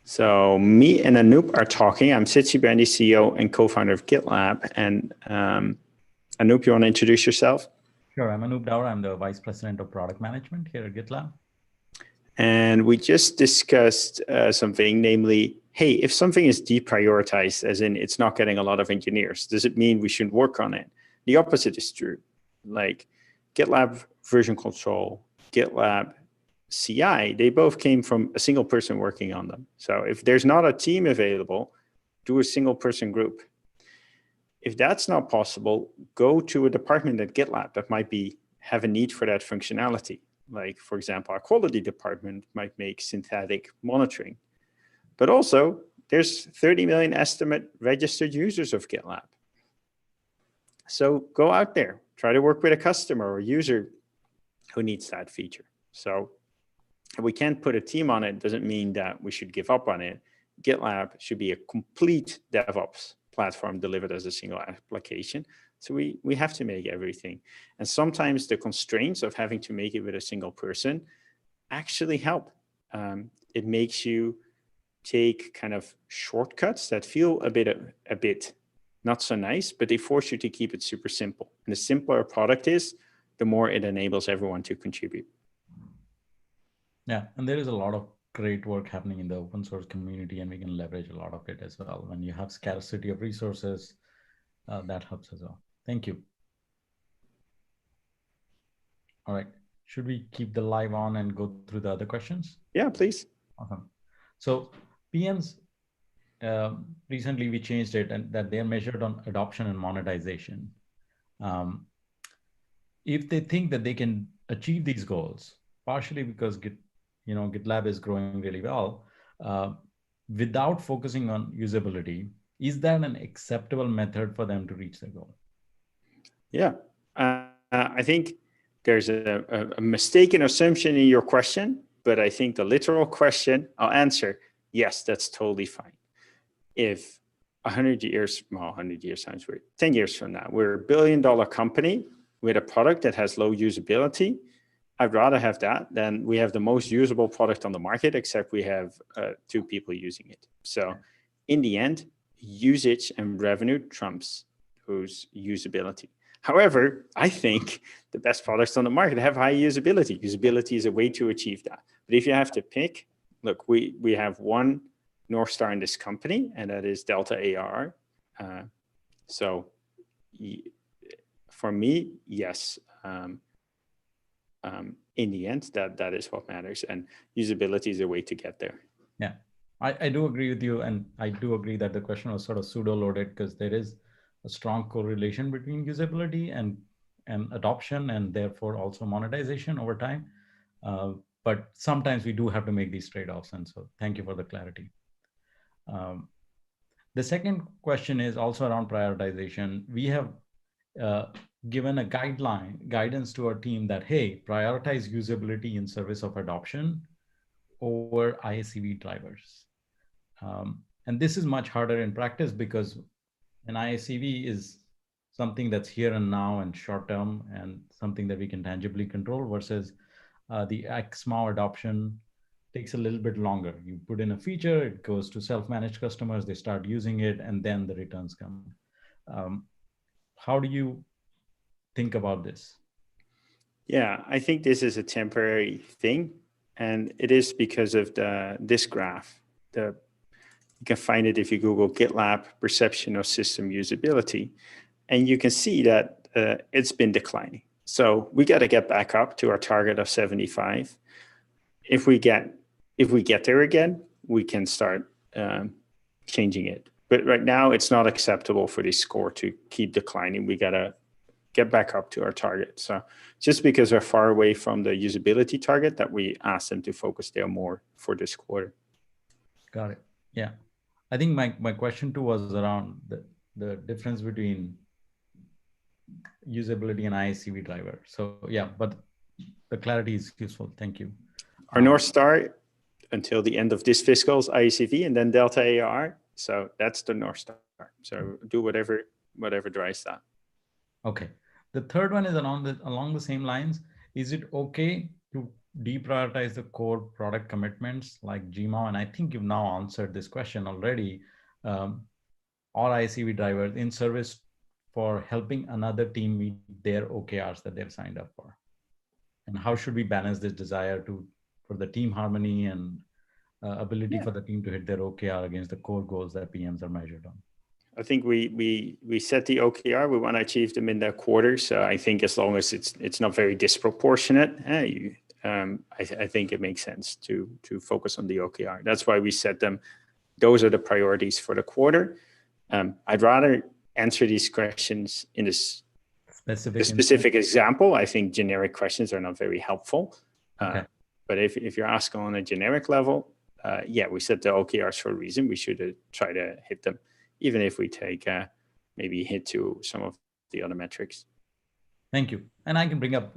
So me and Anoop are talking. I'm Sid Sibandi, CEO and co-founder of GitLab. And Anoop, you want to introduce yourself? Sure. I'm Anoop Daur. I'm the Vice President of Product Management here at GitLab. And we just discussed something, namely, hey, if something is deprioritized, as in it's not getting a lot of engineers, does it mean we shouldn't work on it? The opposite is true. Like GitLab version control, GitLab CI, they both came from a single person working on them. So if there's not a team available, do a single person group. If that's not possible, go to a department at GitLab that might have a need for that functionality. Like, for example, our quality department might make synthetic monitoring. But also, there's 30 million estimate registered users of GitLab. So go out there, try to work with a customer or user who needs that feature. So if we can't put a team on it, doesn't mean that we should give up on it. GitLab should be a complete DevOps platform delivered as a single application. So we have to make everything. And sometimes the constraints of having to make it with a single person actually help. It makes you take kind of shortcuts that feel a bit not so nice, but they force you to keep it super simple. And the simpler a product is, the more it enables everyone to contribute. Yeah, and there is a lot of great work happening in the open source community, and we can leverage a lot of it as well. When you have scarcity of resources, that helps as well. Thank you. All right. Should we keep the live on and go through the other questions? Yeah, please. Awesome. So PMs, recently we changed it and that they're measured on adoption and monetization. If they think that they can achieve these goals, partially because GitLab is growing really well, without focusing on usability, is that an acceptable method for them to reach their goal? Yeah, I think there's a mistaken assumption in your question, but I think the literal question, I'll answer, yes, that's totally fine. If 100 years, well, 100 years sounds weird, 10 years from now, we're $1 billion company with a product that has low usability, I'd rather have that than we have the most usable product on the market, except we have 2 people using it. So in the end, usage and revenue trumps whose usability. However, I think the best products on the market have high usability. Usability is a way to achieve that. But if you have to pick, look, we have one North Star in this company, and that is Delta ARR. So for me, yes, in the end, that is what matters. And usability is a way to get there. Yeah, I do agree with you. And I do agree that the question was sort of pseudo-loaded because there is a strong correlation between usability and adoption and therefore also monetization over time. But sometimes we do have to make these trade-offs. And so thank you for the clarity. The second question is also around prioritization. We have given a guidance to our team that, hey, prioritize usability in service of adoption over ISCV drivers. And this is much harder in practice because an ISCV is something that's here and now and short term and something that we can tangibly control versus the XMAO adoption takes a little bit longer. You put in a feature, it goes to self-managed customers, they start using it, and then the returns come. How do you think about this? Yeah, I think this is a temporary thing, and it is because of this graph. You can find it if you Google GitLab perception of system usability, and you can see that it's been declining. So we got to get back up to our target of 75. If we get there again, we can start changing it. But right now, it's not acceptable for this score to keep declining. We got to get back up to our target. So just because we're far away from the usability target, that we asked them to focus there more for this quarter. Got it. Yeah. I think my question too was around the difference between usability and ISCV driver. So yeah, but the clarity is useful. Thank you. Our North Star until the end of this fiscal is ISCV and then Delta ARR. So that's the North Star. So do whatever drives that. Okay. The third one is along the same lines. Is it okay to deprioritize the core product commitments like GMO? And I think you've now answered this question already. Or ICV drivers in service for helping another team meet their OKRs that they've signed up for? And how should we balance this desire for the team harmony and ability for the team to hit their OKR against the core goals that PMs are measured on? I think we set the OKR. We want to achieve them in that quarter. So I think as long as it's not very disproportionate, I think it makes sense to focus on the OKR. That's why we set them. Those are the priorities for the quarter. I'd rather answer these questions in this specific example. I think generic questions are not very helpful. Okay. But if you're asking on a generic level, yeah, we set the OKRs for a reason. We should try to hit them, even if we take maybe hit to some of the other metrics. Thank you. And I can bring up